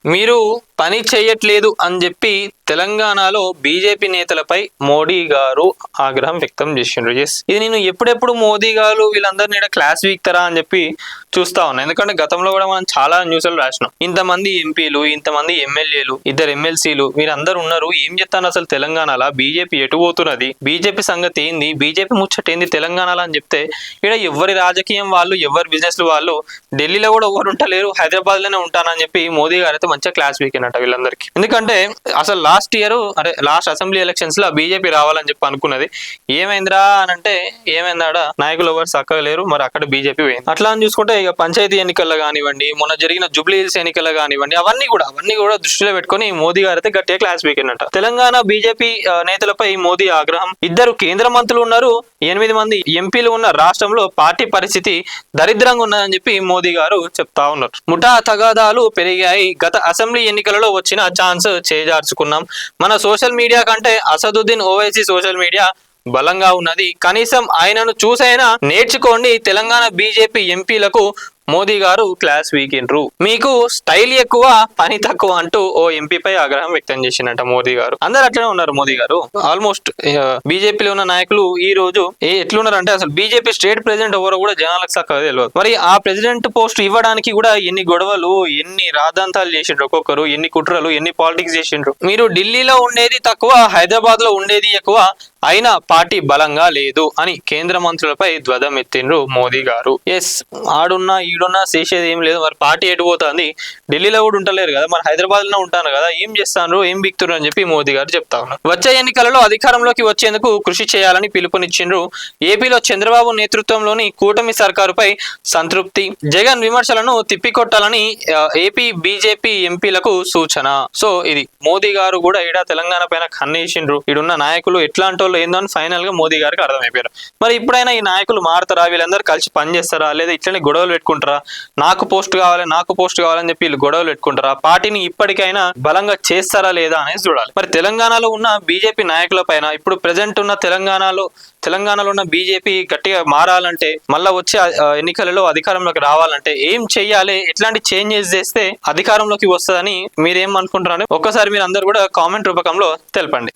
మీరు పని చేయట్లేదు అని చెప్పి తెలంగాణలో బీజేపీ నేతలపై మోడీ గారు ఆగ్రహం వ్యక్తం చేసిండ్రు. ఇది నేను ఎప్పుడెప్పుడు మోదీ గారు వీళ్ళందరినీ క్లాస్ వీక్తారా అని చెప్పి చూస్తా ఉన్నాను. ఎందుకంటే గతంలో కూడా మనం చాలా న్యూస్లు రాసినాం. ఇంతమంది ఎంపీలు, ఇంతమంది ఎమ్మెల్యేలు, 2 ఎమ్మెల్సీలు వీరందరూ ఉన్నారు. ఏం చెప్తాను అసలు తెలంగాణలో బీజేపీ ఎటు పోతున్నది, బీజేపీ సంగతి ఏంది, బీజేపీ ముచ్చట ఏంది తెలంగాణలో అని చెప్తే ఇక్కడ ఎవరి రాజకీయం వాళ్ళు, ఎవరి బిజినెస్ వాళ్ళు, ఢిల్లీలో కూడా ఎవరు ఉంటలేరు, హైదరాబాద్ లోనే ఉంటానని చెప్పి మోదీ గారు అయితే మంచిగా క్లాస్ వీకినట్ట వీళ్ళందరికీ. ఎందుకంటే అసలు లాస్ట్ అసెంబ్లీ ఎలక్షన్స్ లో బీజేపీ రావాలని చెప్పి అనుకున్నది. ఏమైందిరా అని అంటే ఏమైందాడా, నాయకులు ఎవరు చక్కగా లేరు, మరి అక్కడ బీజేపీ పోయింది. అట్లా అని చూసుకుంటే ఇక పంచాయతీ ఎన్నికల్లో కానివ్వండి, మొన్న జరిగిన జూబ్లీ హిల్స్ ఎన్నికల్లో కానివ్వండి, అవన్నీ కూడా దృష్టిలో పెట్టుకుని మోదీ గారు అయితే గట్టిగా క్లాస్ వీకినట్ట. తెలంగాణ బీజేపీ నేతలపై మోదీ ఆగ్రహం. 2 కేంద్ర మంత్రులు ఉన్నారు, 8 మంది ఎంపీలు ఉన్న రాష్ట్రంలో పార్టీ పరిస్థితి దరిద్రంగా ఉన్నదని చెప్పి మోదీ గారు చెప్తా ఉన్నారు. ముఠా తగాదాలు పెరిగాయి, గత అసెంబ్లీ ఎన్నికలలో వచ్చిన ఛాన్స్ చేజార్చుకున్నాం. మన సోషల్ మీడియా కంటే అసదుద్దీన్ ఓవైసీ సోషల్ మీడియా బలంగా ఉన్నది, కనీసం ఆయనను చూసైనా నేర్చుకోండి. తెలంగాణ బీజేపీ ఎంపీలకు మోదీ గారు క్లాస్ వీకిండ్రు. మీకు స్టైల్ ఎక్కువ, పని తక్కువ అంటూ ఓ ఎంపీపై ఆగ్రహం వ్యక్తం చేసినట్ట మోదీ గారు. అందరు అట్లనే ఉన్నారు. మోదీ గారు ఆల్మోస్ట్ బీజేపీలో ఉన్న నాయకులు ఈ రోజు ఎట్లున్నారు అంటే అసలు బీజేపీ స్టేట్ ప్రెసిడెంట్ ఎవరో కూడా జనాలకు చక్కగా తెలియదు. మరి ఆ ప్రెసిడెంట్ పోస్ట్ ఇవ్వడానికి కూడా ఎన్ని గొడవలు, ఎన్ని రాద్ధాంతాలు చేసిండ్రు, ఒక్కొక్కరు ఎన్ని కుట్రలు, ఎన్ని పాలిటిక్స్ చేసిండ్రు. మీరు ఢిల్లీలో ఉండేది తక్కువ, హైదరాబాద్ లో ఉండేది ఎక్కువ, అయినా పార్టీ బలంగా లేదు అని కేంద్ర మంత్రులపై ధ్వజం ఎత్తిండ్రు మోదీ గారు. ఎస్, ఆడున్నా ఈడున్నా చేసేది ఏం లేదు. మరి పార్టీ ఎటు పోతుంది, ఢిల్లీలో కూడా ఉంటలేరు కదా, మరి హైదరాబాద్ లో ఉంటాను కదా, ఏం చేస్తాను, ఏం బిక్తున్నారు అని చెప్పి మోదీ గారు చెప్తా ఉన్నారు. వచ్చే ఎన్నికలలో అధికారంలోకి వచ్చేందుకు కృషి చేయాలని పిలుపునిచ్చిండ్రు. ఏపీలో చంద్రబాబు నేతృత్వంలోని కూటమి సర్కారుపై సంతృప్తి, జగన్ విమర్శలను తిప్పికొట్టాలని ఏపీ బీజేపీ ఎంపీలకు సూచన. సో ఇది మోదీ గారు కూడా ఈడ తెలంగాణ పైన కన్నేసిండ్రు. ఈడున్న నాయకులు ఎట్లాంటి ఏందో అని ఫైనల్ గా మోదీ గారికి అర్థమైపోయారు. మరి ఇప్పుడైనా ఈ నాయకులు మారుతారా, వీళ్ళందరూ కలిసి పనిచేస్తారా, లేదా ఇట్లనే గొడవలు పెట్టుకుంటారా, నాకు పోస్ట్ కావాలని చెప్పి వీళ్ళు గొడవలు పెట్టుకుంటారా, పార్టీని ఇప్పటికైనా బలంగా చేస్తారా లేదా అనేది చూడాలి. మరి తెలంగాణలో ఉన్న బీజేపీ నాయకుల పైన ఇప్పుడు ప్రెసెంట్ ఉన్న తెలంగాణలో ఉన్న బీజేపీ గట్టిగా మారాలంటే, మళ్ళా వచ్చే ఎన్నికలలో అధికారంలోకి రావాలంటే ఏం చెయ్యాలి, ఎట్లాంటి చేంజెస్ చేస్తే అధికారంలోకి వస్తుందని మీరేం అనుకుంటున్నారు? ఒక్కసారి మీరు అందరు కూడా కామెంట్ రూపకంలో తెలపండి.